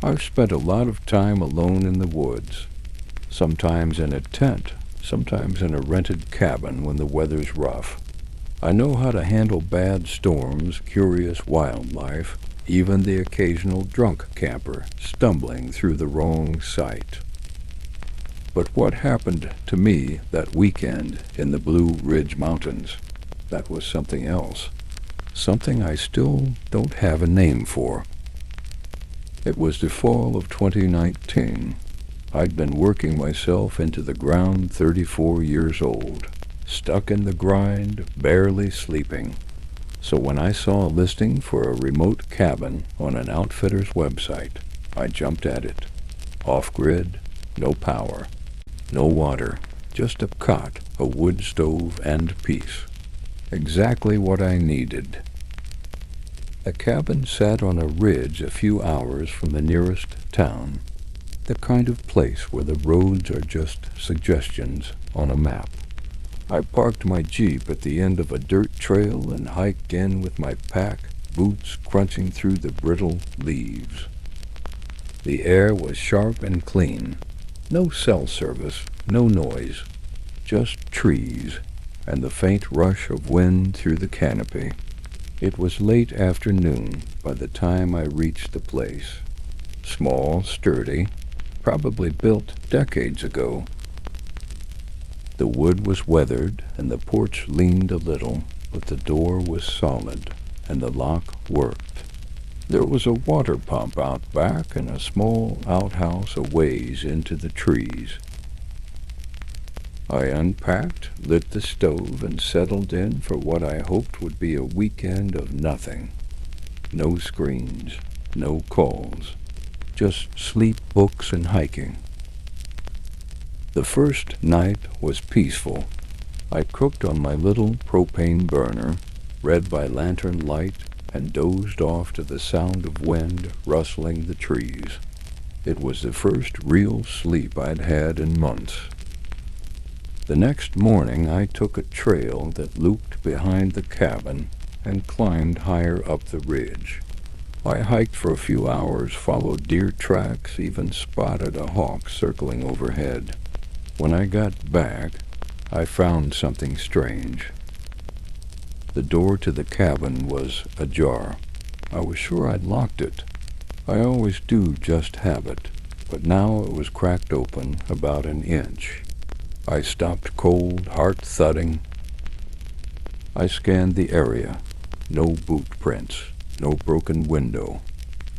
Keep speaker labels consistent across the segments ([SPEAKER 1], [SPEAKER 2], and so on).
[SPEAKER 1] I've spent a lot of time alone in the woods, sometimes in a tent, sometimes in a rented cabin when the weather's rough. I know how to handle bad storms, curious wildlife, even the occasional drunk camper stumbling through the wrong site. But what happened to me that weekend in the Blue Ridge Mountains? That was something else. Something I still don't have a name for. It was the fall of 2019. I'd been working myself into the ground 34 years old, stuck in the grind, barely sleeping. So when I saw a listing for a remote cabin on an outfitter's website, I jumped at it. Off-grid, no power, no water, just a cot, a wood stove, and peace. Exactly what I needed. The cabin sat on a ridge a few hours from the nearest town, the kind of place where the roads are just suggestions on a map. I parked my Jeep at the end of a dirt trail and hiked in with my pack, boots crunching through the brittle leaves. The air was sharp and clean. No cell service, no noise, just trees and the faint rush of wind through the canopy. It was late afternoon by the time I reached the place. Small, sturdy, probably built decades ago. The wood was weathered and the porch leaned a little, but the door was solid and the lock worked. There was a water pump out back and a small outhouse a ways into the trees. I unpacked, lit the stove, and settled in for what I hoped would be a weekend of nothing. No screens, no calls, just sleep, books, and hiking. The first night was peaceful. I cooked on my little propane burner, read by lantern light, and dozed off to the sound of wind rustling the trees. It was the first real sleep I'd had in months. The next morning I took a trail that looped behind the cabin and climbed higher up the ridge. I hiked for a few hours, followed deer tracks, even spotted a hawk circling overhead. When I got back, I found something strange. The door to the cabin was ajar. I was sure I'd locked it. I always do just have it, but now it was cracked open about an inch. I stopped cold, heart thudding. I scanned the area. No boot prints, no broken window.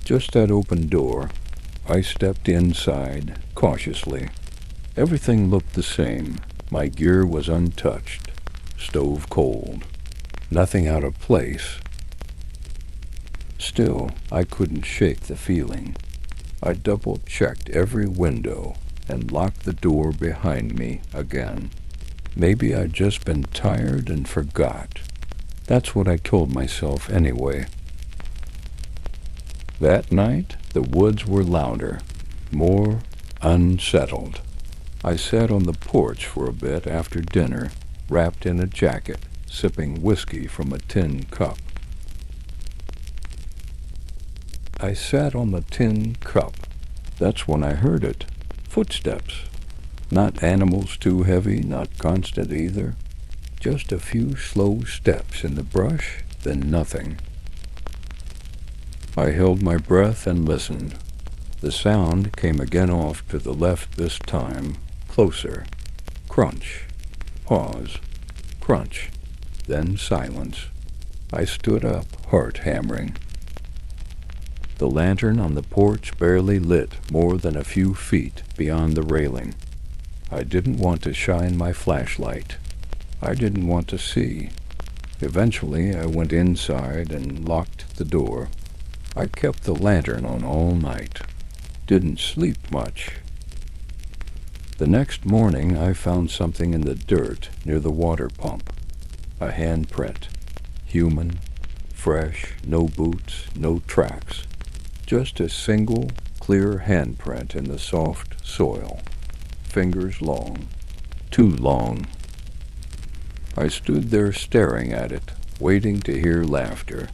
[SPEAKER 1] Just that open door. I stepped inside, cautiously. Everything looked the same. My gear was untouched, stove cold. Nothing out of place. Still, I couldn't shake the feeling. I double-checked every window and locked the door behind me again. Maybe I'd just been tired and forgot. That's what I told myself anyway. That night, the woods were louder, more unsettled. I sat on the porch for a bit after dinner, wrapped in a jacket, sipping whiskey from a tin cup. I sat on the tin cup. That's when I heard it. Footsteps. Not animals too heavy, not constant either. Just a few slow steps in the brush, then nothing. I held my breath and listened. The sound came again off to the left this time, closer. Crunch. Pause. Crunch. Then silence. I stood up, heart hammering. The lantern on the porch barely lit more than a few feet beyond the railing. I didn't want to shine my flashlight. I didn't want to see. Eventually, I went inside and locked the door. I kept the lantern on all night. Didn't sleep much. The next morning, I found something in the dirt near the water pump. A handprint. Human. Fresh. No boots. No tracks. Just a single, clear handprint in the soft soil. Fingers long. Too long. I stood there staring at it, waiting to hear laughter,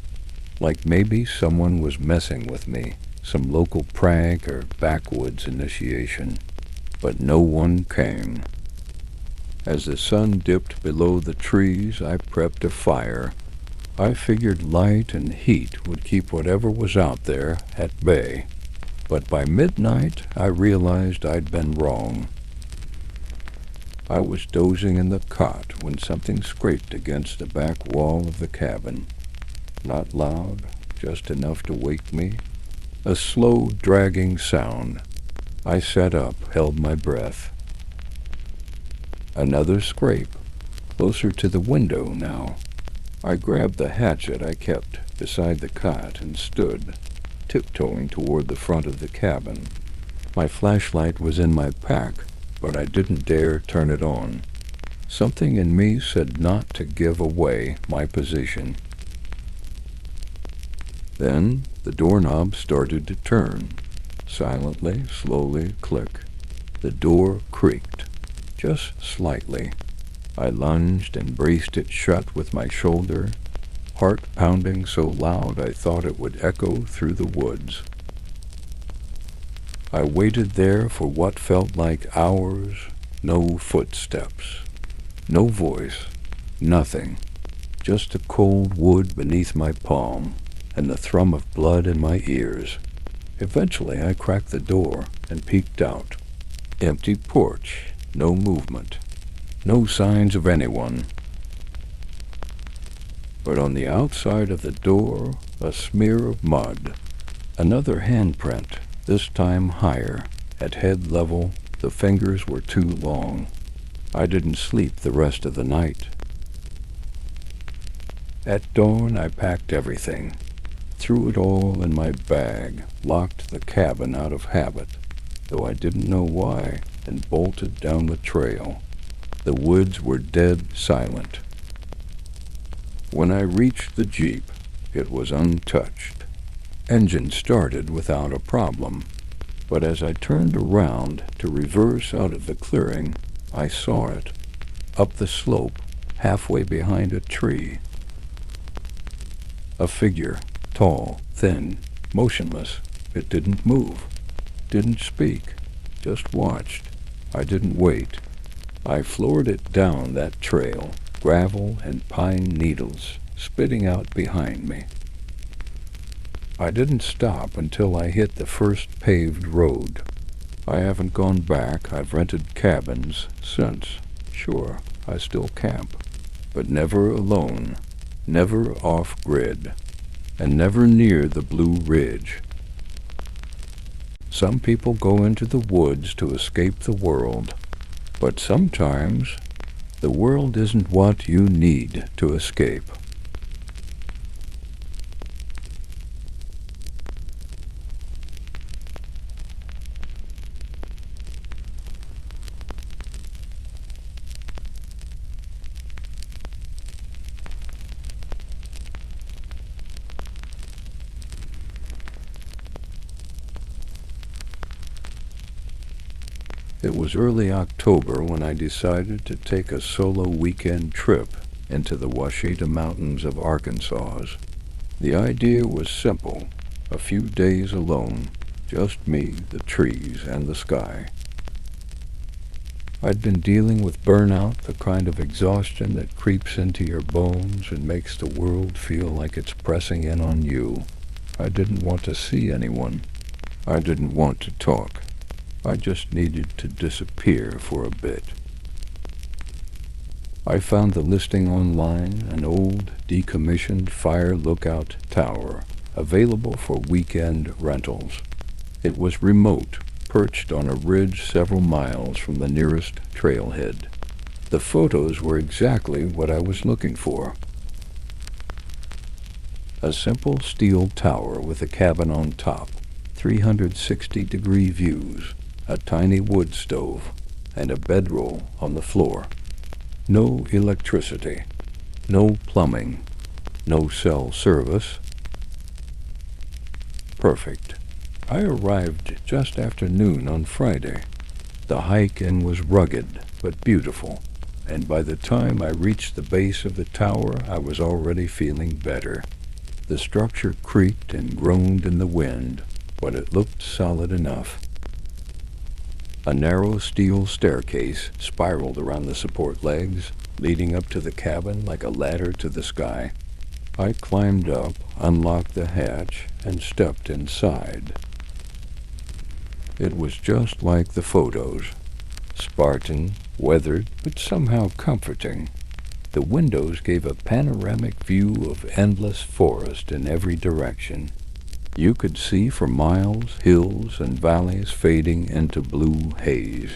[SPEAKER 1] like maybe someone was messing with me, some local prank or backwoods initiation, but no one came. As the sun dipped below the trees, I prepped a fire. I figured light and heat would keep whatever was out there at bay. But by midnight, I realized I'd been wrong. I was dozing in the cot when something scraped against the back wall of the cabin. Not loud, just enough to wake me. A slow, dragging sound. I sat up, held my breath. Another scrape, closer to the window now. I grabbed the hatchet I kept beside the cot and stood, tiptoeing toward the front of the cabin. My flashlight was in my pack, but I didn't dare turn it on. Something in me said not to give away my position. Then the doorknob started to turn. Silently, slowly, click. The door creaked, just slightly. I lunged and braced it shut with my shoulder, heart pounding so loud I thought it would echo through the woods. I waited there for what felt like hours, no footsteps, no voice, nothing, just the cold wood beneath my palm and the thrum of blood in my ears. Eventually I cracked the door and peeked out. Empty porch, no movement, no signs of anyone. But on the outside of the door, a smear of mud, another handprint. This time higher, at head level. The fingers were too long. I didn't sleep the rest of the night. At dawn, I packed everything, threw it all in my bag, locked the cabin out of habit, though I didn't know why, and bolted down the trail. The woods were dead silent. When I reached the Jeep, it was untouched. Engine started without a problem, but as I turned around to reverse out of the clearing, I saw it, up the slope, halfway behind a tree. A figure, tall, thin, motionless. It didn't move, didn't speak, just watched. I didn't wait. I floored it down that trail, gravel and pine needles spitting out behind me. I didn't stop until I hit the first paved road. I haven't gone back. I've rented cabins since. Sure, I still camp, but never alone, never off-grid, and never near the Blue Ridge. Some people go into the woods to escape the world, but sometimes the world isn't what you need to escape. It was early October when I decided to take a solo weekend trip into the Washita Mountains of Arkansas. The idea was simple, a few days alone, just me, the trees, and the sky. I'd been dealing with burnout, the kind of exhaustion that creeps into your bones and makes the world feel like it's pressing in on you. I didn't want to see anyone. I didn't want to talk. I just needed to disappear for a bit. I found the listing online, an old, decommissioned fire lookout tower, available for weekend rentals. It was remote, perched on a ridge several miles from the nearest trailhead. The photos were exactly what I was looking for. A simple steel tower with a cabin on top, 360-degree views, a tiny wood stove, and a bedroll on the floor. No electricity, no plumbing, no cell service. Perfect. I arrived just after noon on Friday. The hike in was rugged but beautiful, and by the time I reached the base of the tower, I was already feeling better. The structure creaked and groaned in the wind, but it looked solid enough. A narrow steel staircase spiraled around the support legs, leading up to the cabin like a ladder to the sky. I climbed up, unlocked the hatch, and stepped inside. It was just like the photos. Spartan, weathered, but somehow comforting. The windows gave a panoramic view of endless forest in every direction. You could see for miles hills and valleys fading into blue haze.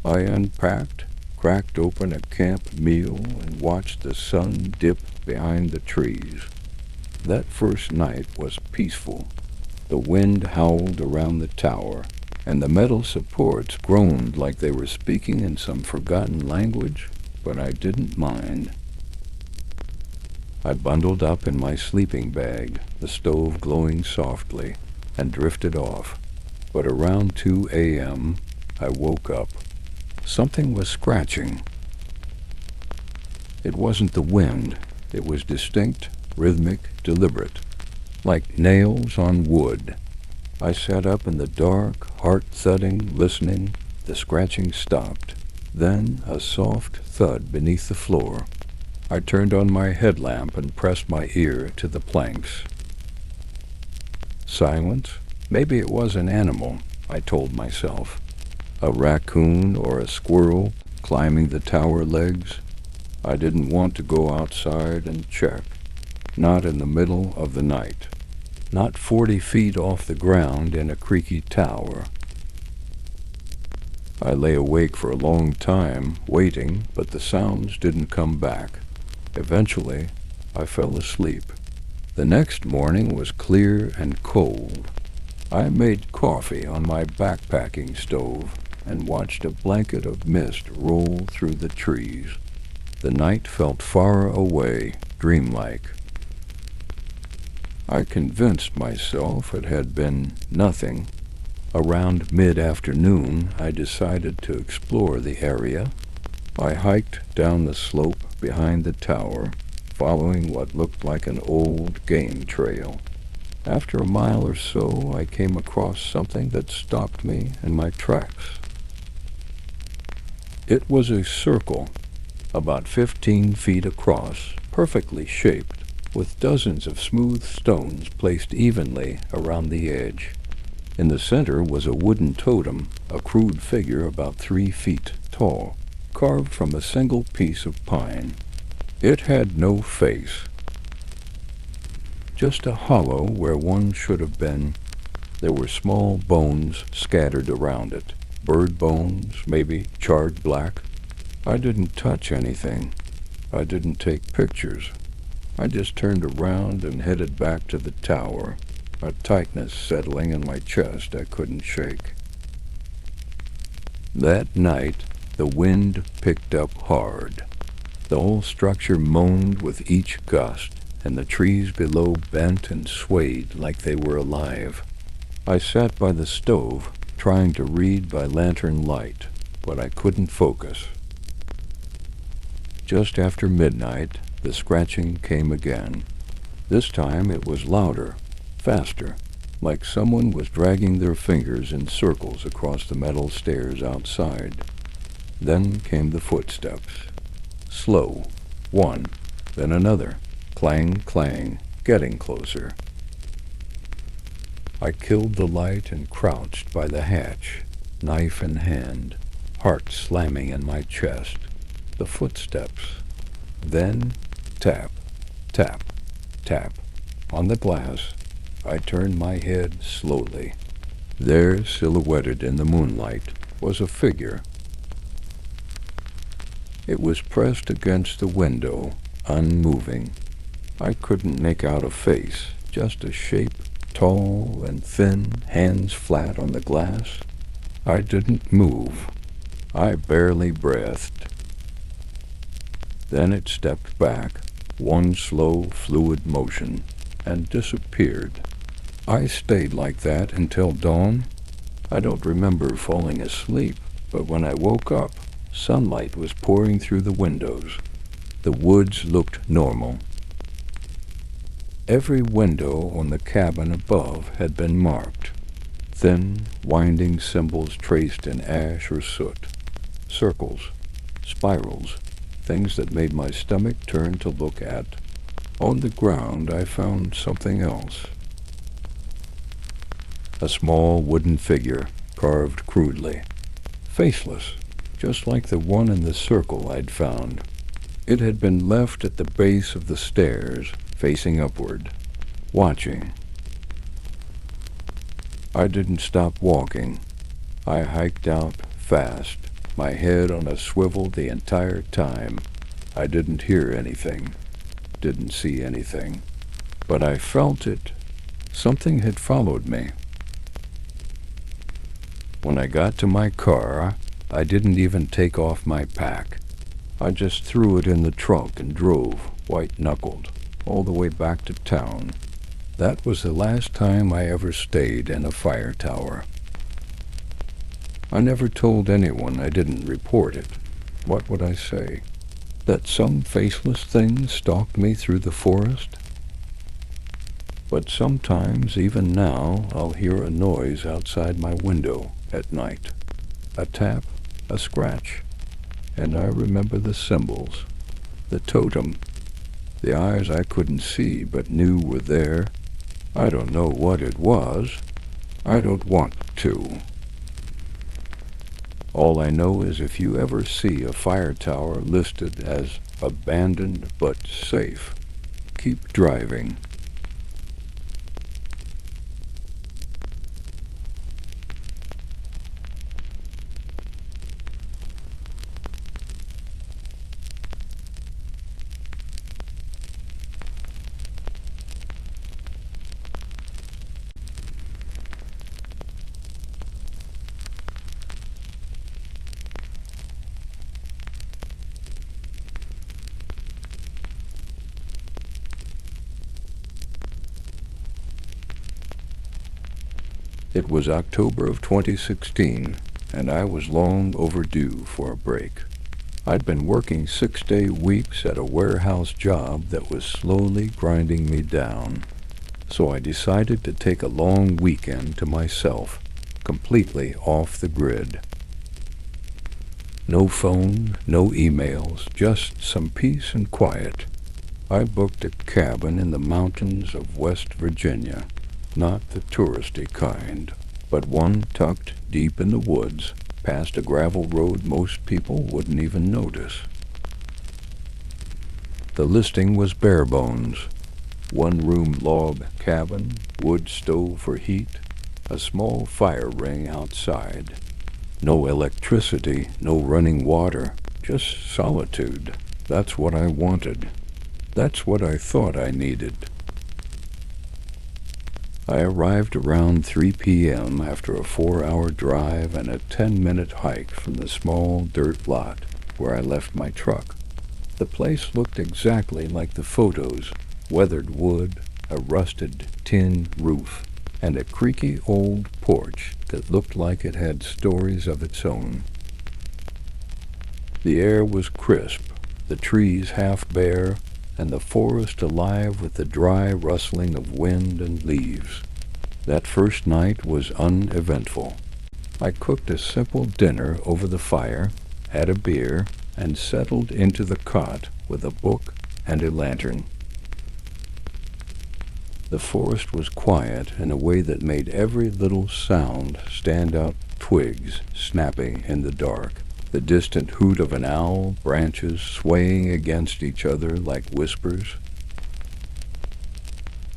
[SPEAKER 1] I unpacked, cracked open a camp meal, and watched the sun dip behind the trees. That first night was peaceful. The wind howled around the tower, and the metal supports groaned like they were speaking in some forgotten language, but I didn't mind. I bundled up in my sleeping bag, the stove glowing softly, and drifted off. But around 2 a.m., I woke up. Something was scratching. It wasn't the wind. It was distinct, rhythmic, deliberate, like nails on wood. I sat up in the dark, heart thudding, listening. The scratching stopped. Then a soft thud beneath the floor. I turned on my headlamp and pressed my ear to the planks. Silence? Maybe it was an animal, I told myself. A raccoon or a squirrel climbing the tower legs. I didn't want to go outside and check. Not in the middle of the night. Not 40 feet off the ground in a creaky tower. I lay awake for a long time, waiting, but the sounds didn't come back. Eventually, I fell asleep. The next morning was clear and cold. I made coffee on my backpacking stove and watched a blanket of mist roll through the trees. The night felt far away, dreamlike. I convinced myself it had been nothing. Around mid-afternoon, I decided to explore the area. I hiked down the slope behind the tower, following what looked like an old game trail. After a mile or so, I came across something that stopped me in my tracks. It was a circle, about 15 feet across, perfectly shaped, with dozens of smooth stones placed evenly around the edge. In the center was a wooden totem, a crude figure about 3 feet tall, carved from a single piece of pine. It had no face, just a hollow where one should have been. There were small bones scattered around it, bird bones, maybe charred black. I didn't touch anything. I didn't take pictures. I just turned around and headed back to the tower, a tightness settling in my chest I couldn't shake. That night, the wind picked up hard. The whole structure moaned with each gust, and the trees below bent and swayed like they were alive. I sat by the stove, trying to read by lantern light, but I couldn't focus. Just after midnight, the scratching came again. This time it was louder, faster, like someone was dragging their fingers in circles across the metal stairs outside. Then came the footsteps. Slow. One, then another. Clang, clang, getting closer. I killed the light and crouched by the hatch, knife in hand, heart slamming in my chest. The footsteps. Then tap, tap, tap. On the glass, I turned my head slowly. There, silhouetted in the moonlight, was a figure. It was pressed against the window, unmoving. I couldn't make out a face, just a shape, tall and thin, hands flat on the glass. I didn't move. I barely breathed. Then it stepped back, one slow, fluid motion, and disappeared. I stayed like that until dawn. I don't remember falling asleep, but when I woke up, sunlight was pouring through the windows. The woods looked normal. Every window on the cabin above had been marked. Thin, winding symbols traced in ash or soot. Circles, spirals, things that made my stomach turn to look at. On the ground, I found something else. A small wooden figure, carved crudely. Faceless, just like the one in the circle I'd found. It had been left at the base of the stairs, facing upward, watching. I didn't stop walking. I hiked out fast, my head on a swivel the entire time. I didn't hear anything, didn't see anything, but I felt it. Something had followed me. When I got to my car, I didn't even take off my pack. I just threw it in the trunk and drove, white-knuckled, all the way back to town. That was the last time I ever stayed in a fire tower. I never told anyone I didn't report it. What would I say? That some faceless thing stalked me through the forest? But sometimes, even now, I'll hear a noise outside my window at night. A tap, a scratch, and I remember the symbols, the totem, the eyes I couldn't see but knew were there. I don't know what it was. I don't want to. All I know is if you ever see a fire tower listed as abandoned but safe, keep driving. It was October of 2016, and I was long overdue for a break. I'd been working 6-day weeks at a warehouse job that was slowly grinding me down. So I decided to take a long weekend to myself, completely off the grid. No phone, no emails, just some peace and quiet. I booked a cabin in the mountains of West Virginia. Not the touristy kind, but one tucked deep in the woods, past a gravel road most people wouldn't even notice. The listing was bare bones. 1-room log cabin, wood stove for heat, a small fire ring outside. No electricity, no running water, just solitude. That's what I wanted. That's what I thought I needed. I arrived around 3 p.m. after a 4-hour drive and a 10-minute hike from the small dirt lot where I left my truck. The place looked exactly like the photos: weathered wood, a rusted tin roof, and a creaky old porch that looked like it had stories of its own. The air was crisp, the trees half bare, and the forest alive with the dry rustling of wind and leaves. That first night was uneventful. I cooked a simple dinner over the fire, had a beer, and settled into the cot with a book and a lantern. The forest was quiet in a way that made every little sound stand out: twigs snapping in the dark, the distant hoot of an owl, branches swaying against each other like whispers.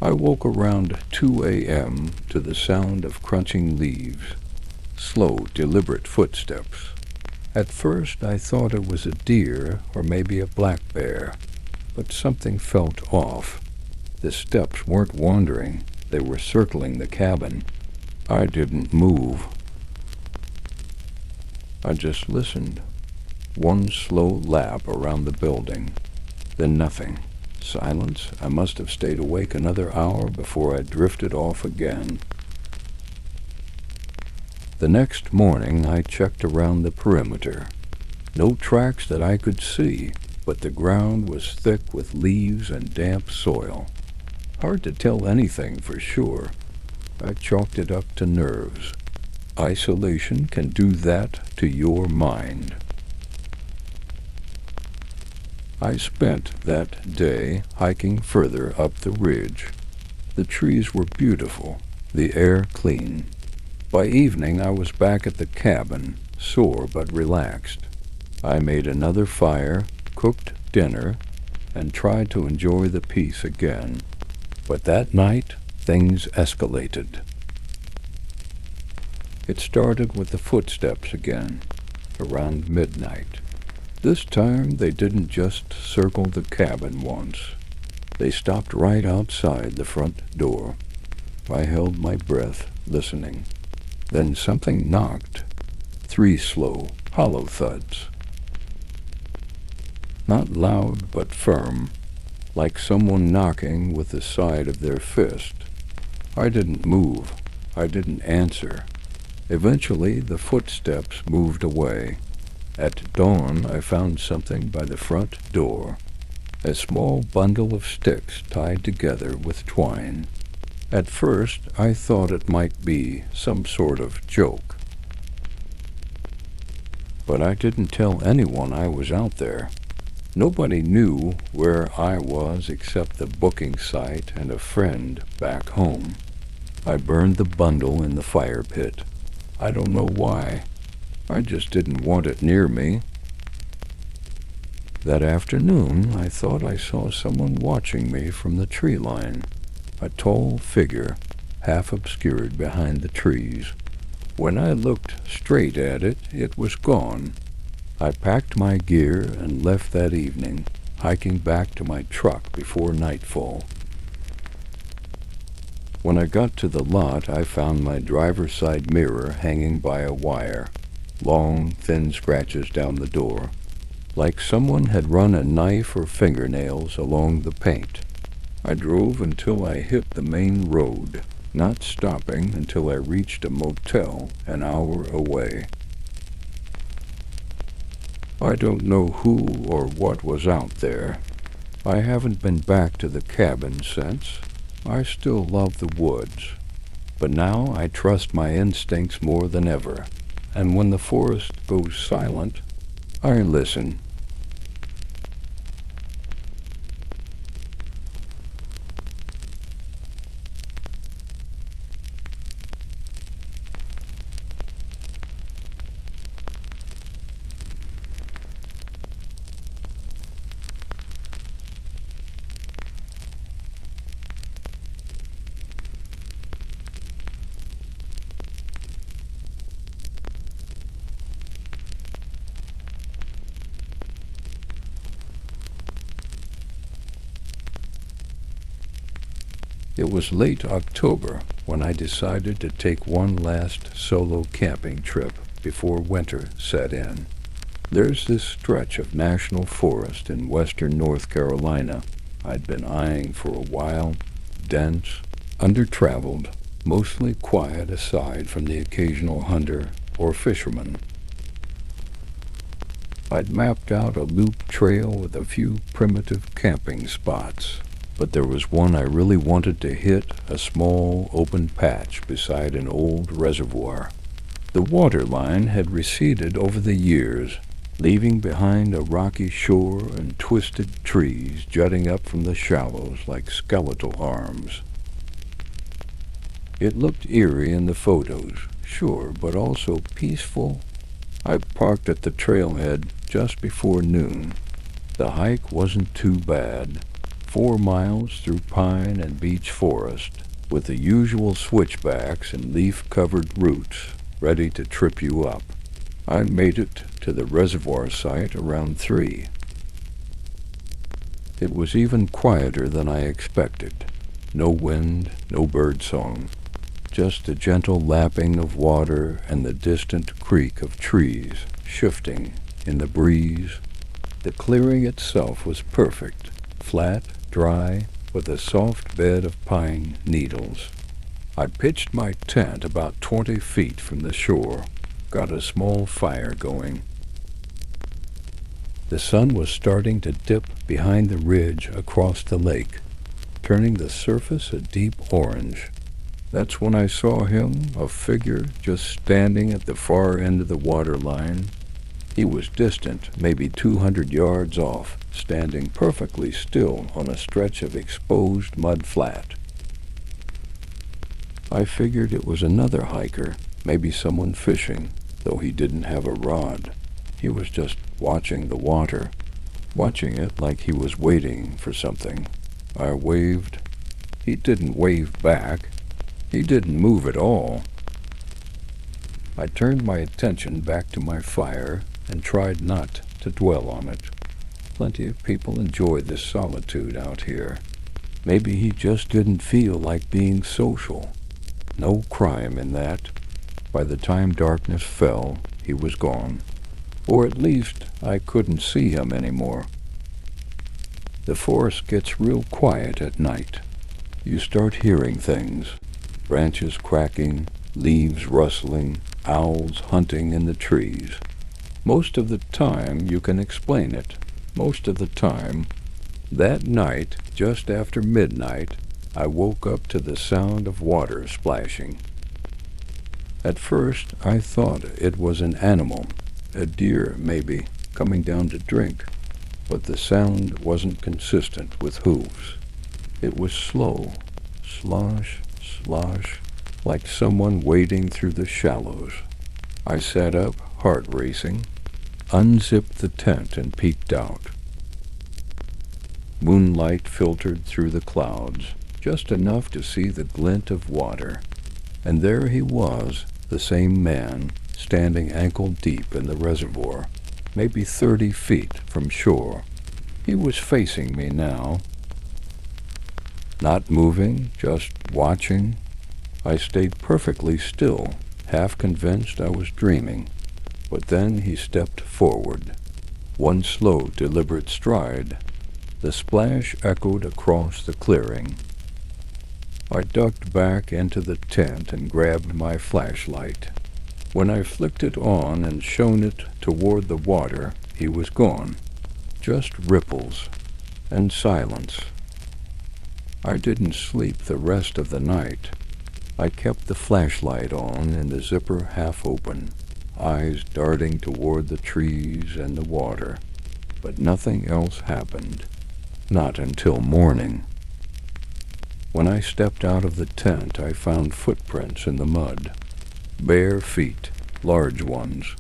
[SPEAKER 1] I woke around 2 a.m. to the sound of crunching leaves, slow, deliberate footsteps. At first I thought it was a deer or maybe a black bear, but something felt off. The steps weren't wandering, they were circling the cabin. I didn't move. I just listened. One slow lap around the building, then nothing. Silence. I must have stayed awake another hour before I drifted off again. The next morning I checked around the perimeter. No tracks that I could see, but the ground was thick with leaves and damp soil. Hard to tell anything for sure. I chalked it up to nerves. Isolation can do that to your mind. I spent that day hiking further up the ridge. The trees were beautiful, the air clean. By evening I was back at the cabin, sore but relaxed. I made another fire, cooked dinner, and tried to enjoy the peace again. But that night, things escalated. It started with the footsteps again, around midnight. This time they didn't just circle the cabin once. They stopped right outside the front door. I held my breath, listening. Then something knocked. 3 slow, hollow thuds. Not loud, but firm, like someone knocking with the side of their fist. I didn't move. I didn't answer. Eventually, the footsteps moved away. At dawn, I found something by the front door. A small bundle of sticks tied together with twine. At first, I thought it might be some sort of joke. But I didn't tell anyone I was out there. Nobody knew where I was except the booking site and a friend back home. I burned the bundle in the fire pit. I don't know why. I just didn't want it near me. That afternoon, I thought I saw someone watching me from the tree line. A tall figure, half obscured behind the trees. When I looked straight at it, it was gone. I packed my gear and left that evening, hiking back to my truck before nightfall. When I got to the lot, I found my driver's side mirror hanging by a wire. Long, thin scratches down the door, like someone had run a knife or fingernails along the paint. I drove until I hit the main road, not stopping until I reached a motel an hour away. I don't know who or what was out there. I haven't been back to the cabin since. I still love the woods, but now I trust my instincts more than ever. And when the forest goes silent, I listen. It was late October when I decided to take one last solo camping trip before winter set in. There's this stretch of national forest in western North Carolina I'd been eyeing for a while, dense, under-traveled, mostly quiet aside from the occasional hunter or fisherman. I'd mapped out a loop trail with a few primitive camping spots. But there was one I really wanted to hit, a small open patch beside an old reservoir. The water line had receded over the years, leaving behind a rocky shore and twisted trees jutting up from the shallows like skeletal arms. It looked eerie in the photos, sure, but also peaceful. I parked at the trailhead just before noon. The hike wasn't too bad. 4 miles through pine and beech forest, with the usual switchbacks and leaf-covered roots ready to trip you up. I made it to the reservoir site around 3. It was even quieter than I expected. No wind, no birdsong, just the gentle lapping of water and the distant creak of trees shifting in the breeze. The clearing itself was perfect, flat, dry, with a soft bed of pine needles. I pitched my tent about 20 feet from the shore, got a small fire going. The sun was starting to dip behind the ridge across the lake. turning the surface a deep orange. That's when I saw him, a figure just standing at the far end of the water line. He was distant, maybe 200 yards off, standing perfectly still on a stretch of exposed mud flat. I figured it was another hiker, maybe someone fishing, though he didn't have a rod. He was just watching the water, watching it like he was waiting for something. I waved. He didn't wave back. He didn't move at all. I turned my attention back to my fire and tried not to dwell on it. Plenty of people enjoy this solitude out here. Maybe he just didn't feel like being social. No crime in that. By the time darkness fell, he was gone. Or at least I couldn't see him anymore. The forest gets real quiet at night. You start hearing things. Branches cracking, leaves rustling, owls hunting in the trees. Most of the time you can explain it. Most of the time. That night, just after midnight, I woke up to the sound of water splashing. At first I thought it was an animal, a deer maybe, coming down to drink, but the sound wasn't consistent with hooves. It was slow, slosh, slosh, like someone wading through the shallows. I sat up, heart racing, unzipped the tent and peeked out. Moonlight filtered through the clouds, just enough to see the glint of water. And there he was, the same man, standing ankle-deep in the reservoir, maybe 30 feet from shore. He was facing me now. Not moving, just watching. I stayed perfectly still, half convinced I was dreaming. But then he stepped forward. One slow, deliberate stride. The splash echoed across the clearing. I ducked back into the tent and grabbed my flashlight. When I flicked it on and shone it toward the water, he was gone. Just ripples and silence. I didn't sleep the rest of the night. I kept the flashlight on and the zipper half open, eyes darting toward the trees and the water. But nothing else happened. Not until morning. When I stepped out of the tent, I found footprints in the mud. Bare feet, large ones.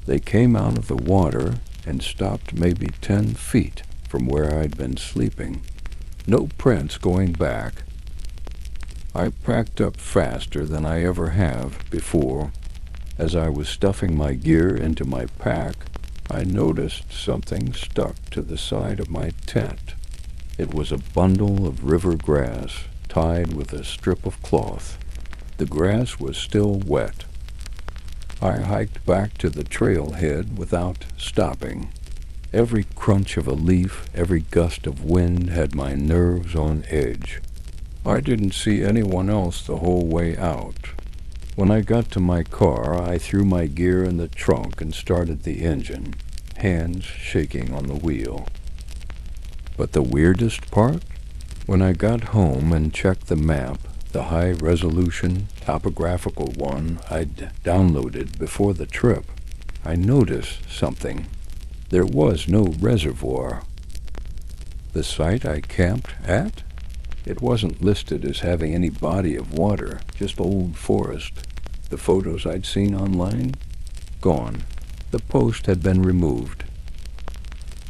[SPEAKER 1] They came out of the water and stopped maybe 10 feet from where I'd been sleeping. No prints going back. I packed up faster than I ever have before. As I was stuffing my gear into my pack, I noticed something stuck to the side of my tent. It was a bundle of river grass tied with a strip of cloth. The grass was still wet. I hiked back to the trailhead without stopping. Every crunch of a leaf, every gust of wind had my nerves on edge. I didn't see anyone else the whole way out. When I got to my car, I threw my gear in the trunk and started the engine, hands shaking on the wheel. But the weirdest part? When I got home and checked the map, the high-resolution, topographical one I'd downloaded before the trip, I noticed something. There was no reservoir. The site I camped at? It wasn't listed as having any body of water, just old forest. The photos I'd seen online? Gone. The post had been removed.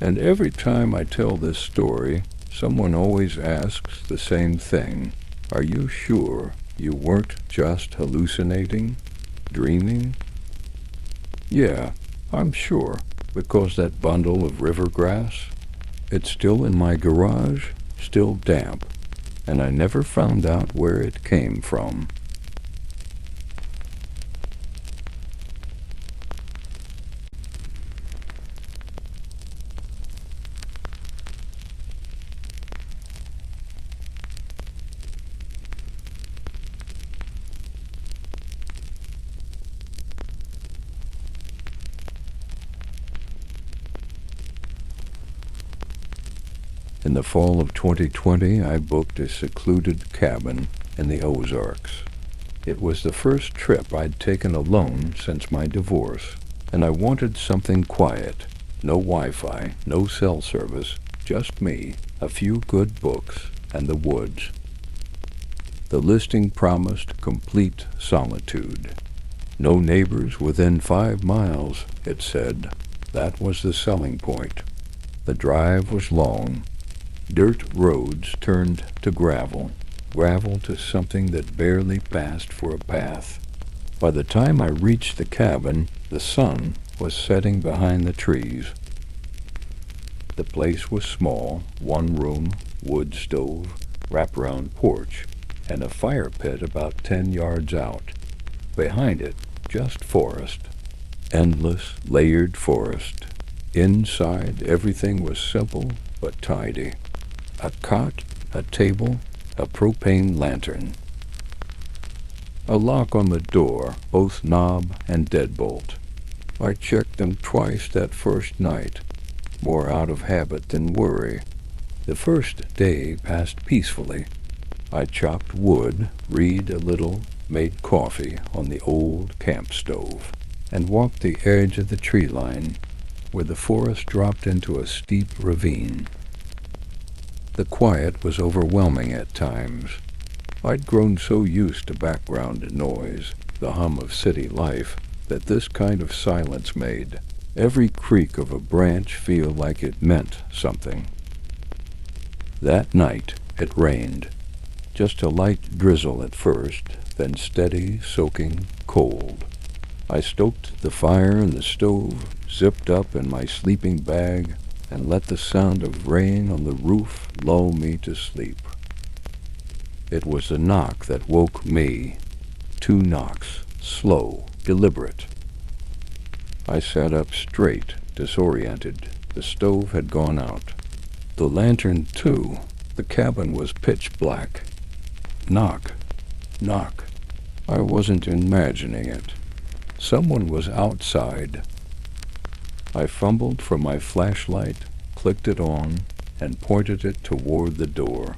[SPEAKER 1] And every time I tell this story, someone always asks the same thing. Are you sure you weren't just hallucinating? Dreaming? Yeah, I'm sure, because that bundle of river grass, it's still in my garage, still damp, and I never found out where it came from. In the fall of 2020, I booked a secluded cabin in the Ozarks. It was the first trip I'd taken alone since my divorce, and I wanted something quiet. No Wi-Fi, no cell service, just me, a few good books, and the woods. The listing promised complete solitude. No neighbors within 5 miles, it said. That was the selling point. The drive was long. Dirt roads turned to gravel to something that barely passed for a path. By the time I reached the cabin, the sun was setting behind the trees. The place was small, 1 room, wood stove, wraparound porch, and a fire pit about 10 yards out. Behind it, just forest. Endless, layered forest. Inside, everything was simple but tidy. A cot, a table, a propane lantern. A lock on the door, both knob and deadbolt. I checked them twice that first night, more out of habit than worry. The first day passed peacefully. I chopped wood, read a little, made coffee on the old camp stove, and walked the edge of the tree line, where the forest dropped into a steep ravine. The quiet was overwhelming at times. I'd grown so used to background noise, the hum of city life, that this kind of silence made every creak of a branch feel like it meant something. That night it rained. Just a light drizzle at first, then steady, soaking cold. I stoked the fire in the stove, zipped up in my sleeping bag, and let the sound of rain on the roof lull me to sleep. It was a knock that woke me. 2 knocks, slow, deliberate. I sat up straight, disoriented. The stove had gone out. The lantern, too. The cabin was pitch black. Knock, knock. I wasn't imagining it. Someone was outside. I fumbled for my flashlight, clicked it on, and pointed it toward the door.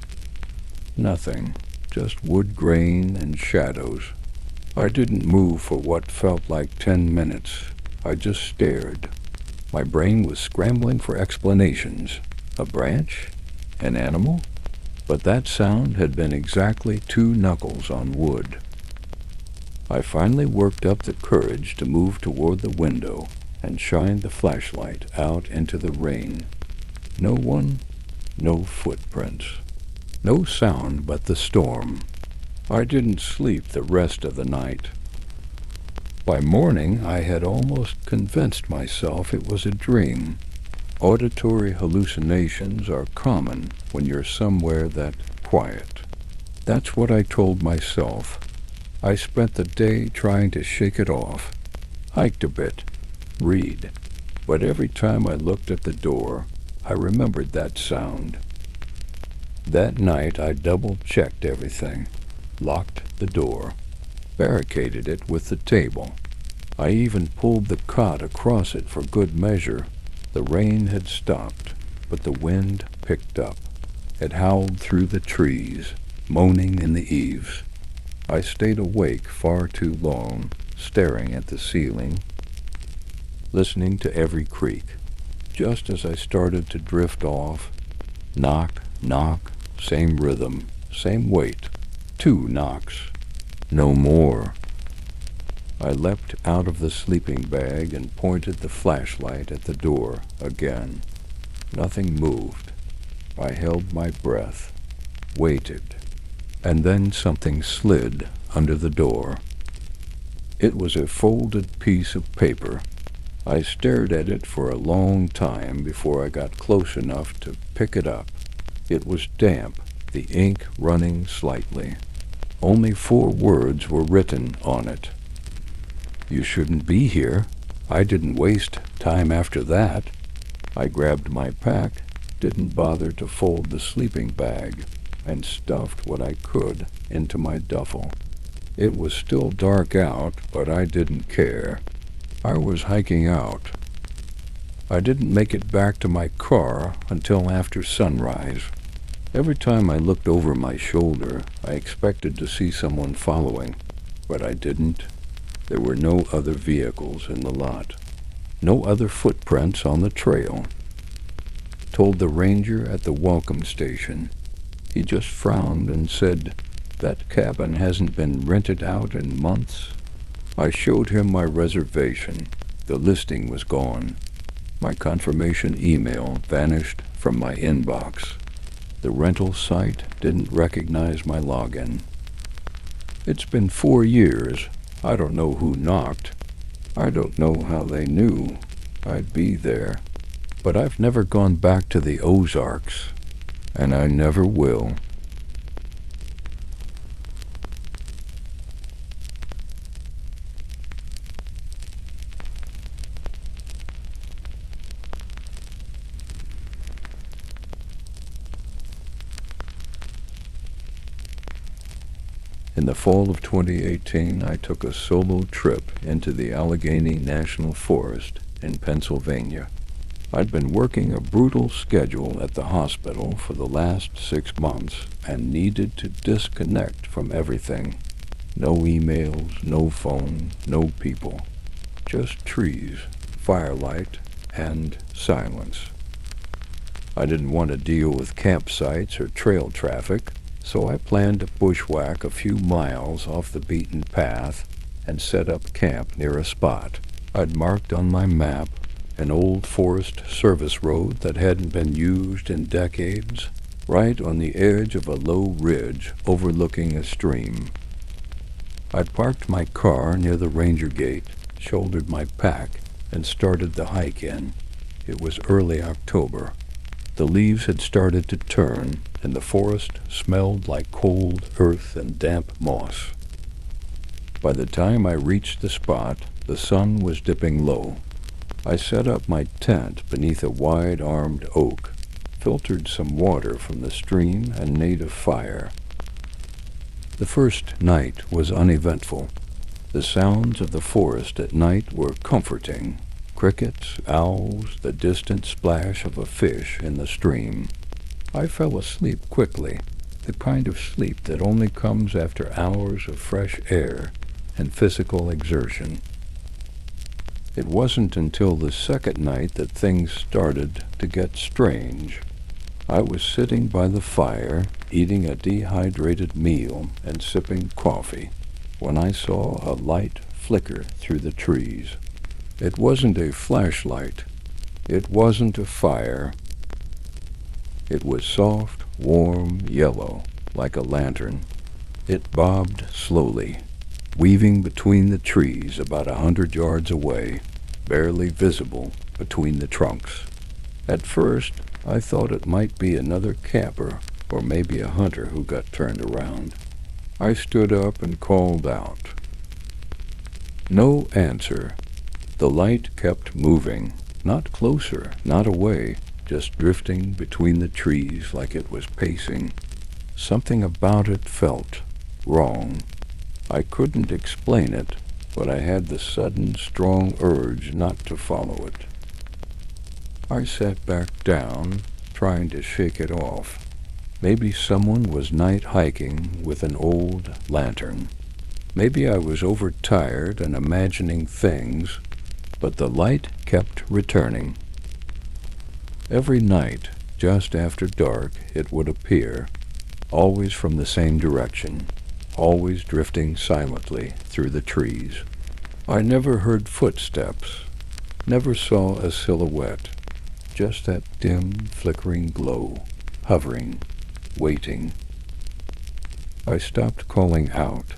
[SPEAKER 1] Nothing, just wood grain and shadows. I didn't move for what felt like 10 minutes. I just stared. My brain was scrambling for explanations. A branch? An animal? But that sound had been exactly 2 knuckles on wood. I finally worked up the courage to move toward the window and shine the flashlight out into the rain. No one, no footprints. No sound but the storm. I didn't sleep the rest of the night. By morning, I had almost convinced myself it was a dream. Auditory hallucinations are common when you're somewhere that quiet. That's what I told myself. I spent the day trying to shake it off. Hiked a bit. Read. But every time I looked at the door, I remembered that sound. That night I double-checked everything. Locked the door. Barricaded it with the table. I even pulled the cot across it for good measure. The rain had stopped, but the wind picked up. It howled through the trees, moaning in the eaves. I stayed awake far too long, staring at the ceiling, listening to every creak. Just as I started to drift off, knock, knock, same rhythm, same weight, 2 knocks, no more. I leapt out of the sleeping bag and pointed the flashlight at the door again. Nothing moved. I held my breath, waited, and then something slid under the door. It was a folded piece of paper. I stared at it for a long time before I got close enough to pick it up. It was damp, the ink running slightly. Only 4 words were written on it. You shouldn't be here. I didn't waste time after that. I grabbed my pack, didn't bother to fold the sleeping bag, and stuffed what I could into my duffel. It was still dark out, but I didn't care. I was hiking out. I didn't make it back to my car until after sunrise. Every time I looked over my shoulder, I expected to see someone following, but I didn't. There were no other vehicles in the lot. No other footprints on the trail. Told the ranger at the welcome station. He just frowned and said, "That cabin hasn't been rented out in months." I showed him my reservation. The listing was gone. My confirmation email vanished from my inbox. The rental site didn't recognize my login. It's been 4 years. I don't know who knocked. I don't know how they knew I'd be there. But I've never gone back to the Ozarks, and I never will. In the fall of 2018, I took a solo trip into the Allegheny National Forest in Pennsylvania. I'd been working a brutal schedule at the hospital for the last 6 months and needed to disconnect from everything. No emails, no phone, no people. Just trees, firelight, and silence. I didn't want to deal with campsites or trail traffic, so I planned to bushwhack a few miles off the beaten path and set up camp near a spot I'd marked on my map, an old Forest Service road that hadn't been used in decades, right on the edge of a low ridge overlooking a stream. I'd parked my car near the ranger gate, shouldered my pack, and started the hike in. It was early October. The leaves had started to turn, and the forest smelled like cold earth and damp moss. By the time I reached the spot, the sun was dipping low. I set up my tent beneath a wide-armed oak, filtered some water from the stream, and made a fire. The first night was uneventful. The sounds of the forest at night were comforting. Crickets, owls, the distant splash of a fish in the stream. I fell asleep quickly, the kind of sleep that only comes after hours of fresh air and physical exertion. It wasn't until the second night that things started to get strange. I was sitting by the fire, eating a dehydrated meal and sipping coffee, when I saw a light flicker through the trees. It wasn't a flashlight. It wasn't a fire. It was soft, warm yellow, like a lantern. It bobbed slowly, weaving between the trees about 100 yards away, barely visible between the trunks. At first, I thought it might be another camper or maybe a hunter who got turned around. I stood up and called out. No answer. The light kept moving, not closer, not away, just drifting between the trees like it was pacing. Something about it felt wrong. I couldn't explain it, but I had the sudden, strong urge not to follow it. I sat back down, trying to shake it off. Maybe someone was night hiking with an old lantern. Maybe I was overtired and imagining things, but the light kept returning. Every night, just after dark, it would appear, always from the same direction, always drifting silently through the trees. I never heard footsteps, never saw a silhouette, just that dim, flickering glow, hovering, waiting. I stopped calling out.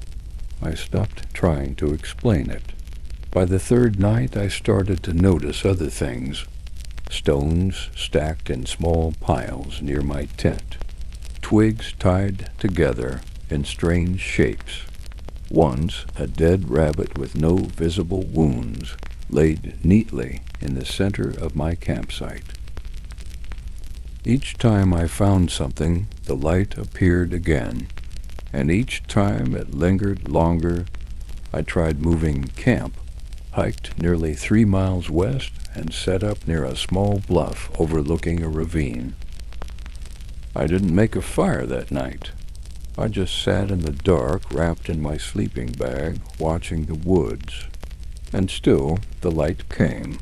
[SPEAKER 1] I stopped trying to explain it. By the third night, I started to notice other things. Stones stacked in small piles near my tent. Twigs tied together in strange shapes. Once, a dead rabbit with no visible wounds laid neatly in the center of my campsite. Each time I found something, the light appeared again, and each time it lingered longer. I tried moving camp, hiked nearly 3 miles west, and set up near a small bluff overlooking a ravine. I didn't make a fire that night. I just sat in the dark, wrapped in my sleeping bag, watching the woods. And still, the light came.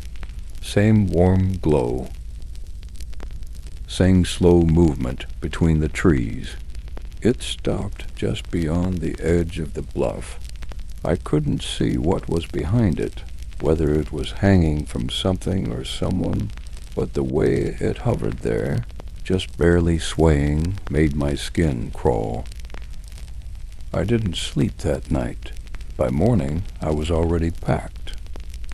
[SPEAKER 1] Same warm glow. Same slow movement between the trees. It stopped just beyond the edge of the bluff. I couldn't see what was behind it, whether it was hanging from something or someone, but the way it hovered there, just barely swaying, made my skin crawl. I didn't sleep that night. By morning, I was already packed.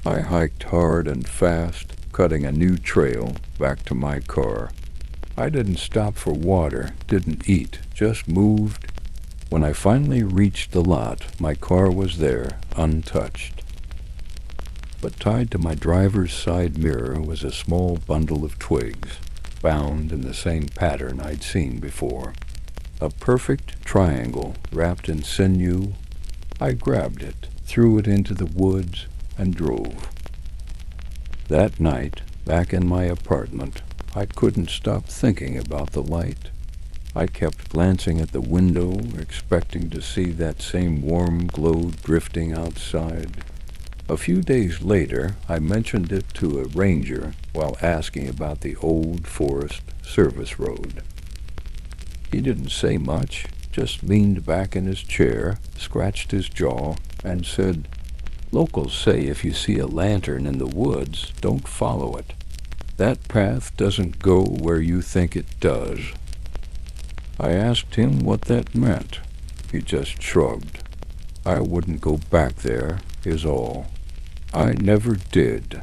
[SPEAKER 1] I hiked hard and fast, cutting a new trail back to my car. I didn't stop for water, didn't eat, just moved. When I finally reached the lot, my car was there, untouched. But tied to my driver's side mirror was a small bundle of twigs, bound in the same pattern I'd seen before. A perfect triangle wrapped in sinew. I grabbed it, threw it into the woods, and drove. That night, back in my apartment, I couldn't stop thinking about the light. I kept glancing at the window, expecting to see that same warm glow drifting outside. A few days later, I mentioned it to a ranger while asking about the old forest service road. He didn't say much, just leaned back in his chair, scratched his jaw, and said, "Locals say if you see a lantern in the woods, don't follow it. That path doesn't go where you think it does." I asked him what that meant. He just shrugged. I wouldn't go back there, is all. I never did.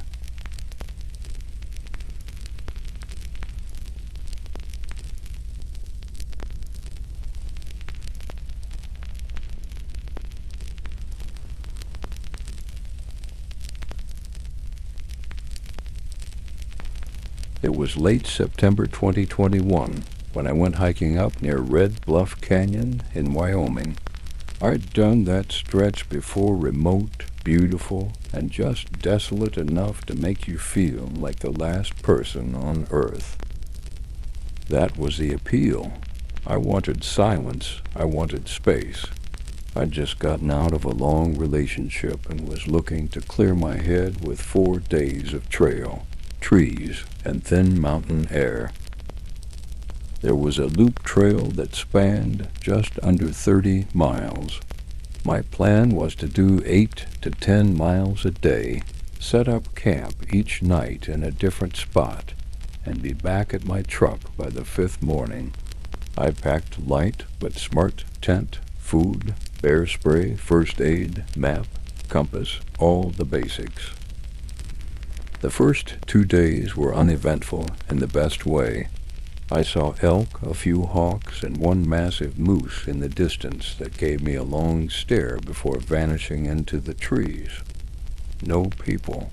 [SPEAKER 1] It was late September 2021 when I went hiking up near Red Bluff Canyon in Wyoming. I'd done that stretch before, remote, beautiful, and just desolate enough to make you feel like the last person on Earth. That was the appeal. I wanted silence. I wanted space. I'd just gotten out of a long relationship and was looking to clear my head with 4 days of trail, trees, and thin mountain air. There was a loop trail that spanned just under 30 miles. My plan was to do 8 to 10 miles a day, set up camp each night in a different spot, and be back at my truck by the 5th morning. I packed light but smart tent, food, bear spray, first aid, map, compass, all the basics. The first 2 days were uneventful in the best way. I saw elk, a few hawks, and one massive moose in the distance that gave me a long stare before vanishing into the trees. No people,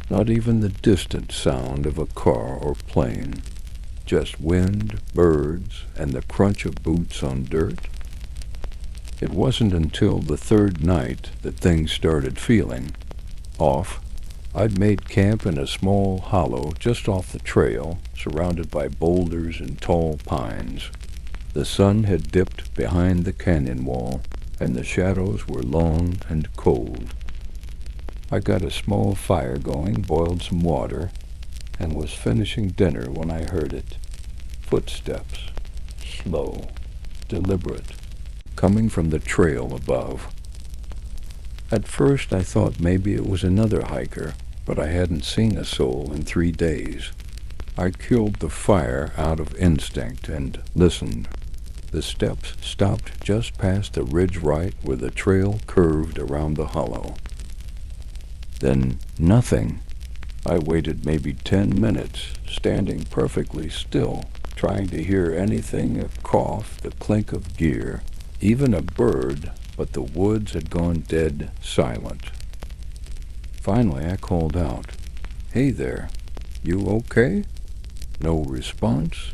[SPEAKER 1] not even the distant sound of a car or plane. Just wind, birds, and the crunch of boots on dirt. It wasn't until the 3rd night that things started feeling off. I'd made camp in a small hollow just off the trail, surrounded by boulders and tall pines. The sun had dipped behind the canyon wall, and the shadows were long and cold. I got a small fire going, boiled some water, and was finishing dinner when I heard it. Footsteps, slow, deliberate, coming from the trail above. At first I thought maybe it was another hiker, but I hadn't seen a soul in 3 days. I killed the fire out of instinct and listened. The steps stopped just past the ridge right where the trail curved around the hollow. Then nothing. I waited maybe 10 minutes, standing perfectly still, trying to hear anything, a cough, the clink of gear, even a bird, but the woods had gone dead silent. Finally, I called out, "Hey there, you okay?" No response.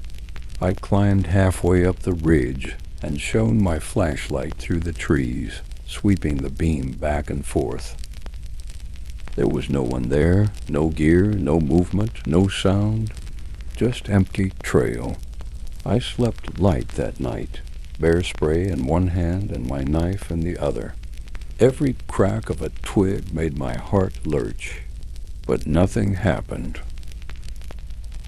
[SPEAKER 1] I climbed halfway up the ridge and shone my flashlight through the trees, sweeping the beam back and forth. There was no one there, no gear, no movement, no sound, just empty trail. I slept light that night, bear spray in one hand and my knife in the other. Every crack of a twig made my heart lurch, but nothing happened.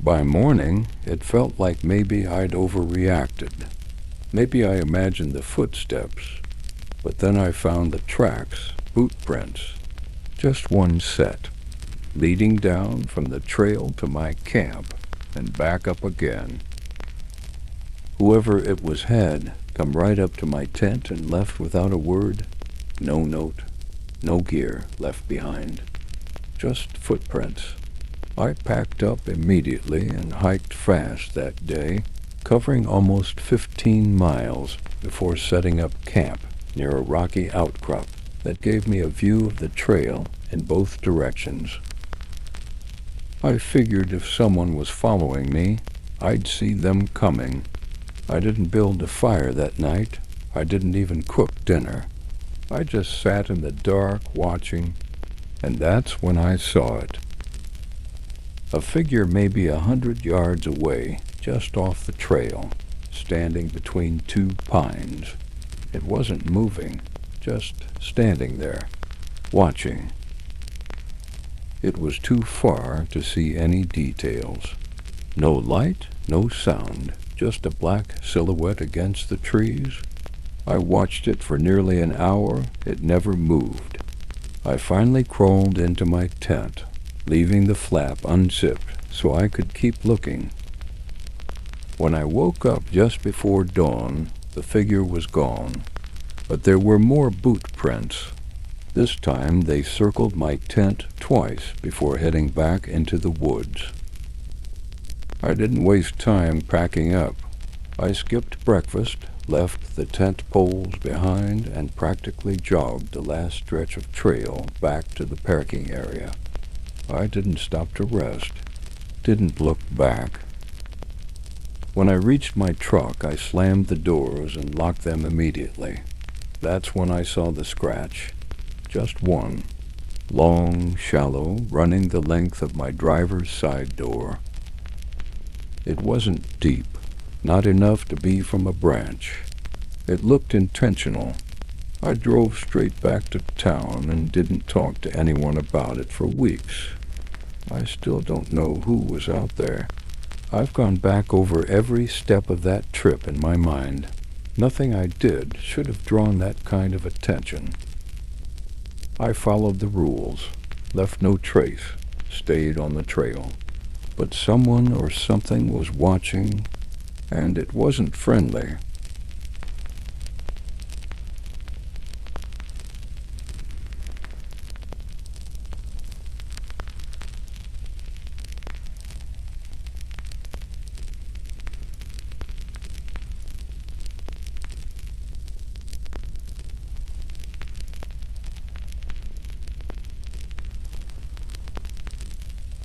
[SPEAKER 1] By morning, it felt like maybe I'd overreacted. Maybe I imagined the footsteps, but then I found the tracks, boot prints, just one set, leading down from the trail to my camp and back up again. Whoever it was had come right up to my tent and left without a word. No note, no gear left behind, just footprints. I packed up immediately and hiked fast that day, covering almost 15 miles before setting up camp near a rocky outcrop that gave me a view of the trail in both directions. I figured if someone was following me, I'd see them coming. I didn't build a fire that night. I didn't even cook dinner. I just sat in the dark watching, and that's when I saw it. A figure maybe 100 yards away, just off the trail, standing between two pines. It wasn't moving, just standing there, watching. It was too far to see any details. No light, no sound, just a black silhouette against the trees. I watched it for nearly an hour. It never moved. I finally crawled into my tent, leaving the flap unzipped so I could keep looking. When I woke up just before dawn, the figure was gone, but there were more boot prints. This time they circled my tent twice before heading back into the woods. I didn't waste time packing up. I skipped breakfast, left the tent poles behind, and practically jogged the last stretch of trail back to the parking area. I didn't stop to rest, didn't look back. When I reached my truck, I slammed the doors and locked them immediately. That's when I saw the scratch. Just one. Long, shallow, running the length of my driver's side door. It wasn't deep, not enough to be from a branch. It looked intentional. I drove straight back to town and didn't talk to anyone about it for weeks. I still don't know who was out there. I've gone back over every step of that trip in my mind. Nothing I did should have drawn that kind of attention. I followed the rules, left no trace, stayed on the trail. But someone or something was watching, and it wasn't friendly.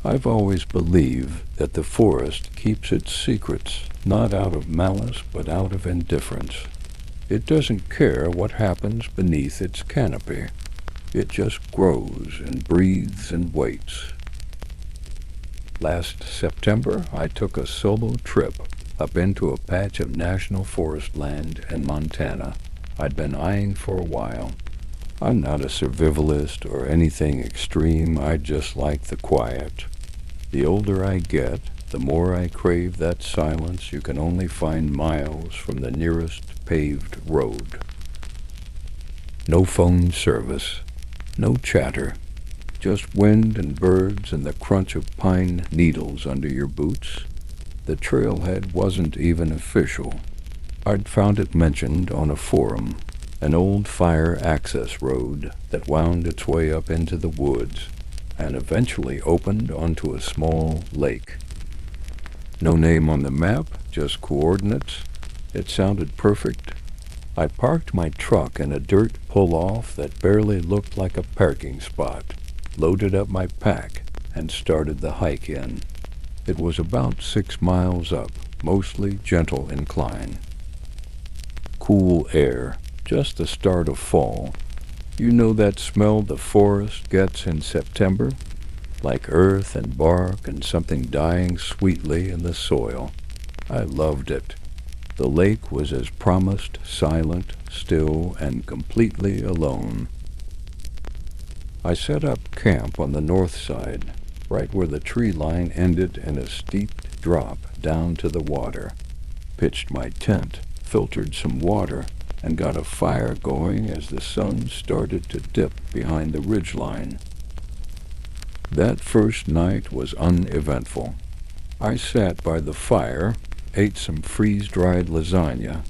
[SPEAKER 1] I've always believed that the forest keeps its secrets, not out of malice, but out of indifference. It doesn't care what happens beneath its canopy. It just grows and breathes and waits. Last September, I took a solo trip up into a patch of national forest land in Montana I'd been eyeing for a while. I'm not a survivalist or anything extreme. I just like the quiet. The older I get, the more I crave that silence you can only find miles from the nearest paved road. No phone service, no chatter, just wind and birds and the crunch of pine needles under your boots. The trailhead wasn't even official. I'd found it mentioned on a forum, an old fire access road that wound its way up into the woods and eventually opened onto a small lake. No name on the map, just coordinates. It sounded perfect. I parked my truck in a dirt pull-off that barely looked like a parking spot, loaded up my pack, and started the hike in. It was about 6 miles up, mostly gentle incline. Cool air, just the start of fall. You know that smell the forest gets in September? Like earth and bark and something dying sweetly in the soil. I loved it. The lake was as promised, silent, still, and completely alone. I set up camp on the north side, right where the tree line ended in a steep drop down to the water. Pitched my tent, filtered some water, and got a fire going as the sun started to dip behind the ridgeline. That first night was uneventful. I sat by the fire, ate some freeze-dried lasagna,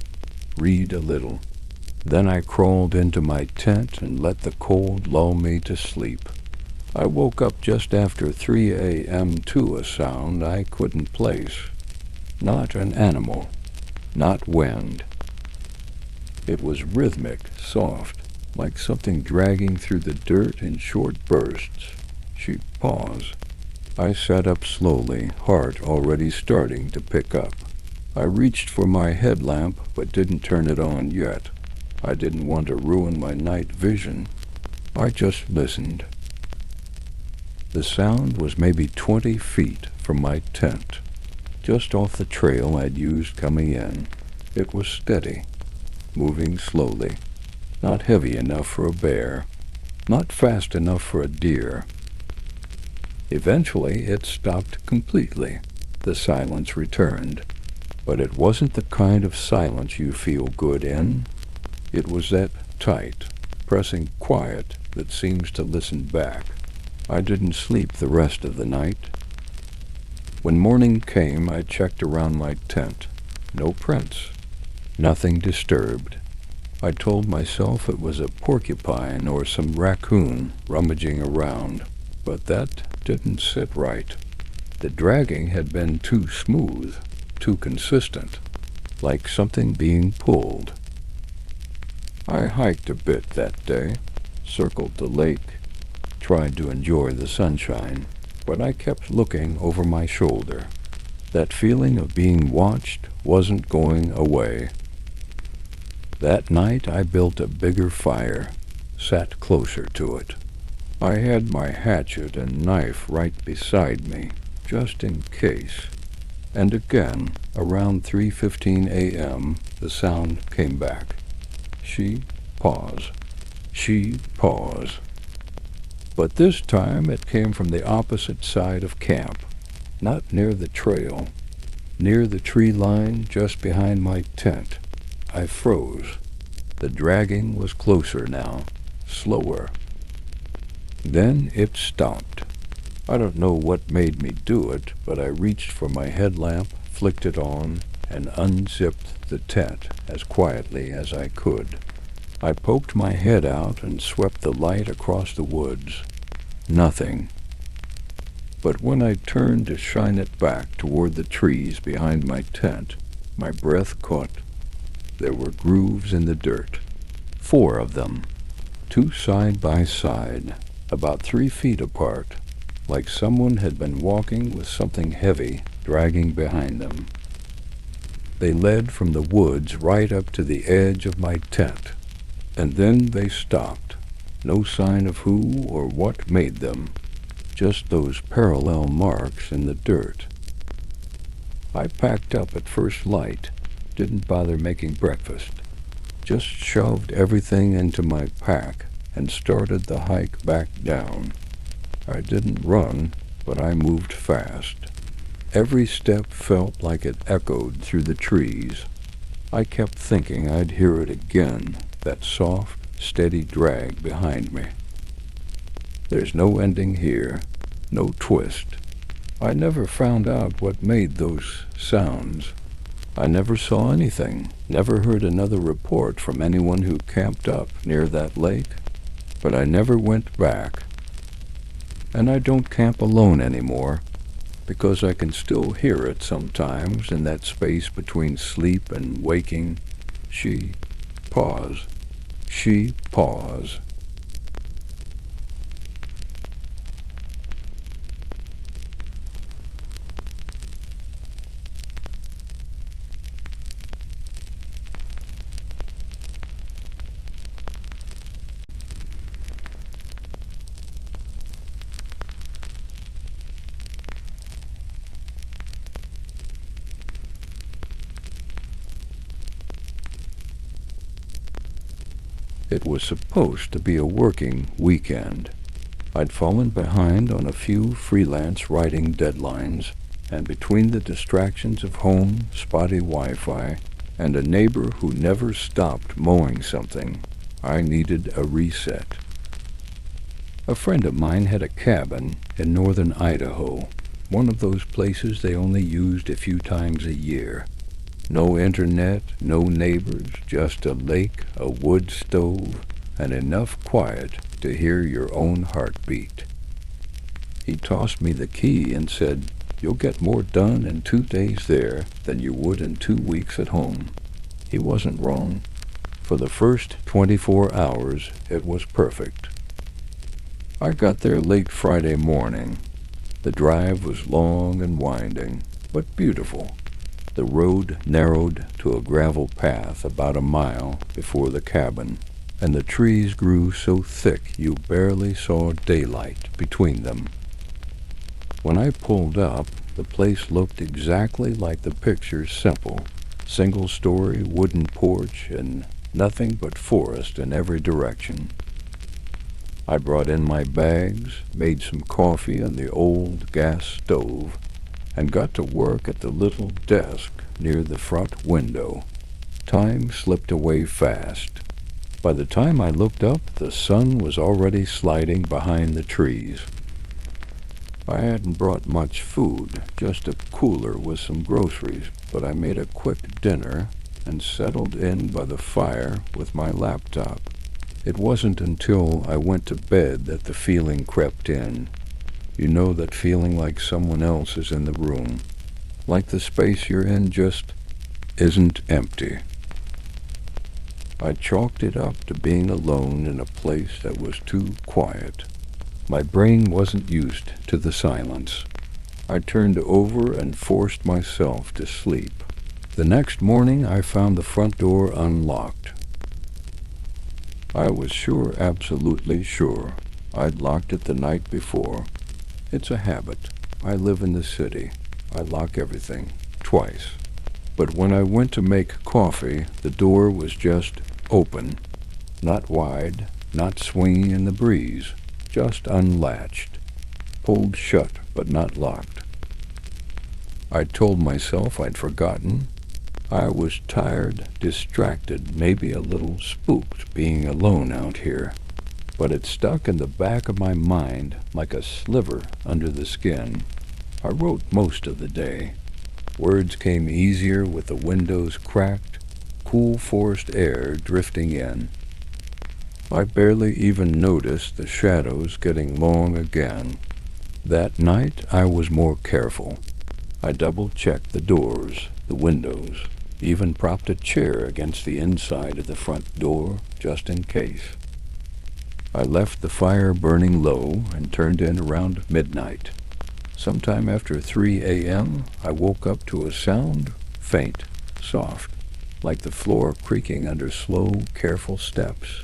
[SPEAKER 1] read a little. Then I crawled into my tent and let the cold lull me to sleep. I woke up just after 3 a.m. to a sound I couldn't place. Not an animal, not wind. It was rhythmic, soft, like something dragging through the dirt in short bursts. She paused. I sat up slowly, heart already starting to pick up. I reached for my headlamp, but didn't turn it on yet. I didn't want to ruin my night vision. I just listened. The sound was maybe 20 feet from my tent, just off the trail I'd used coming in. It was steady, moving slowly, not heavy enough for a bear, not fast enough for a deer. Eventually, it stopped completely. The silence returned. But it wasn't the kind of silence you feel good in. It was that tight, pressing quiet that seems to listen back. I didn't sleep the rest of the night. When morning came, I checked around my tent. No prints. Nothing disturbed. I told myself it was a porcupine or some raccoon rummaging around, but that didn't sit right. The dragging had been too smooth, too consistent, like something being pulled. I hiked a bit that day, circled the lake, tried to enjoy the sunshine, but I kept looking over my shoulder. That feeling of being watched wasn't going away. That night I built a bigger fire, sat closer to it. I had my hatchet and knife right beside me, just in case. And again, around 3:15 a.m., the sound came back. She paused. She paused. But this time it came from the opposite side of camp, not near the trail, near the tree line just behind my tent. I froze. The dragging was closer now, slower. Then it stopped. I don't know what made me do it, but I reached for my headlamp, flicked it on, and unzipped the tent as quietly as I could. I poked my head out and swept the light across the woods. Nothing. But when I turned to shine it back toward the trees behind my tent, my breath caught. There were grooves in the dirt. 4 of them, 2 side by side, about 3 feet apart, like someone had been walking with something heavy dragging behind them. They led from the woods right up to the edge of my tent, and then they stopped. No sign of who or what made them, just those parallel marks in the dirt. I packed up at first light, didn't bother making breakfast, just shoved everything into my pack and started the hike back down. I didn't run, but I moved fast. Every step felt like it echoed through the trees. I kept thinking I'd hear it again, that soft, steady drag behind me. There's no ending here, no twist. I never found out what made those sounds. I never saw anything, never heard another report from anyone who camped up near that lake, but I never went back. And I don't camp alone anymore, because I can still hear it sometimes in that space between sleep and waking. She paused. She paused. It was supposed to be a working weekend. I'd fallen behind on a few freelance writing deadlines, and between the distractions of home, spotty Wi-Fi, and a neighbor who never stopped mowing something, I needed a reset. A friend of mine had a cabin in northern Idaho, one of those places they only used a few times a year. No internet, no neighbors, just a lake, a wood stove, and enough quiet to hear your own heartbeat. He tossed me the key and said, "You'll get more done in 2 days there than you would in 2 weeks at home." He wasn't wrong. For the first 24 hours, it was perfect. I got there late Friday morning. The drive was long and winding, but beautiful. The road narrowed to a gravel path about a mile before the cabin, and the trees grew so thick you barely saw daylight between them. When I pulled up, the place looked exactly like the picture's simple, single-story wooden porch and nothing but forest in every direction. I brought in my bags, made some coffee on the old gas stove, and got to work at the little desk near the front window. Time slipped away fast. By the time I looked up, the sun was already sliding behind the trees. I hadn't brought much food, just a cooler with some groceries, but I made a quick dinner and settled in by the fire with my laptop. It wasn't until I went to bed that the feeling crept in. You know that feeling like someone else is in the room, like the space you're in just isn't empty. I chalked it up to being alone in a place that was too quiet. My brain wasn't used to the silence. I turned over and forced myself to sleep. The next morning I found the front door unlocked. I was sure, absolutely sure, I'd locked it the night before. It's a habit. I live in the city. I lock everything, twice. But when I went to make coffee, the door was just open. Not wide, not swinging in the breeze, just unlatched. Pulled shut, but not locked. I told myself I'd forgotten. I was tired, distracted, maybe a little spooked being alone out here. But it stuck in the back of my mind like a sliver under the skin. I wrote most of the day. Words came easier with the windows cracked, cool forest air drifting in. I barely even noticed the shadows getting long again. That night I was more careful. I double-checked the doors, the windows, even propped a chair against the inside of the front door just in case. I left the fire burning low and turned in around midnight. Sometime after 3 a.m., I woke up to a sound, faint, soft, like the floor creaking under slow, careful steps.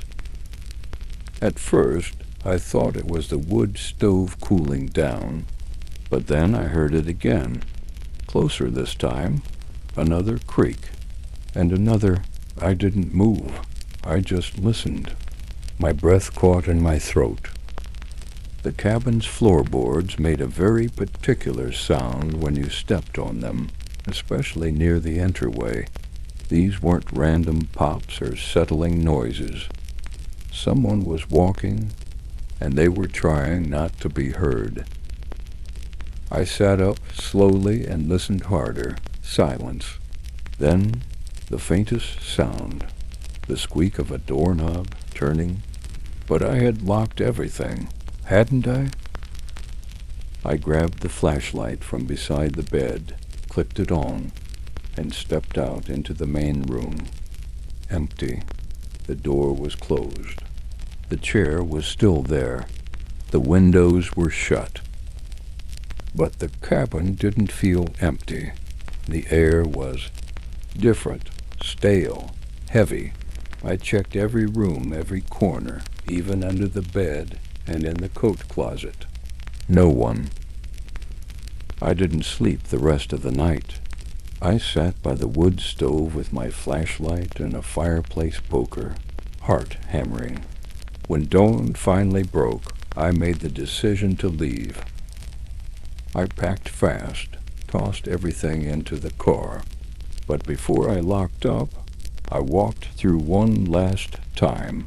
[SPEAKER 1] At first, I thought it was the wood stove cooling down, but then I heard it again, closer this time, another creak, and another. I didn't move. I just listened. My breath caught in my throat. The cabin's floorboards made a very particular sound when you stepped on them, especially near the entryway. These weren't random pops or settling noises. Someone was walking, and they were trying not to be heard. I sat up slowly and listened harder. Silence. Then the faintest sound, the squeak of a doorknob turning. But I had locked everything, hadn't I? I grabbed the flashlight from beside the bed, clicked it on, and stepped out into the main room. Empty. The door was closed. The chair was still there. The windows were shut. But the cabin didn't feel empty. The air was different, stale, heavy. I checked every room, every corner, even under the bed and in the coat closet. No one. I didn't sleep the rest of the night. I sat by the wood stove with my flashlight and a fireplace poker, heart hammering. When dawn finally broke, I made the decision to leave. I packed fast, tossed everything into the car, but before I locked up, I walked through one last time,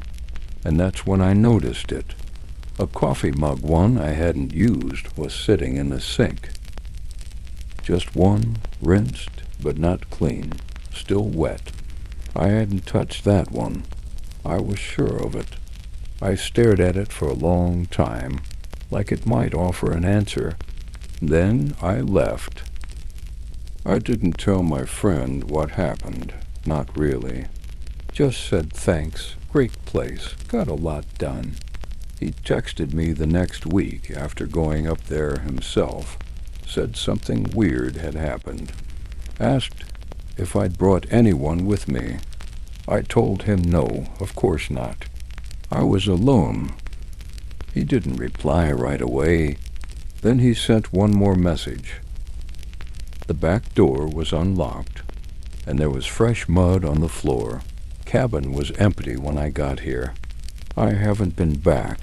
[SPEAKER 1] and that's when I noticed it. A coffee mug one I hadn't used was sitting in the sink. Just one, rinsed but not clean, still wet. I hadn't touched that one. I was sure of it. I stared at it for a long time, like it might offer an answer. Then I left. I didn't tell my friend what happened, not really. Just said thanks, great place, got a lot done. He texted me the next week after going up there himself, said something weird had happened, asked if I'd brought anyone with me. I told him no, of course not. I was alone. He didn't reply right away. Then he sent one more message. The back door was unlocked, and there was fresh mud on the floor. Cabin was empty when I got here. I haven't been back.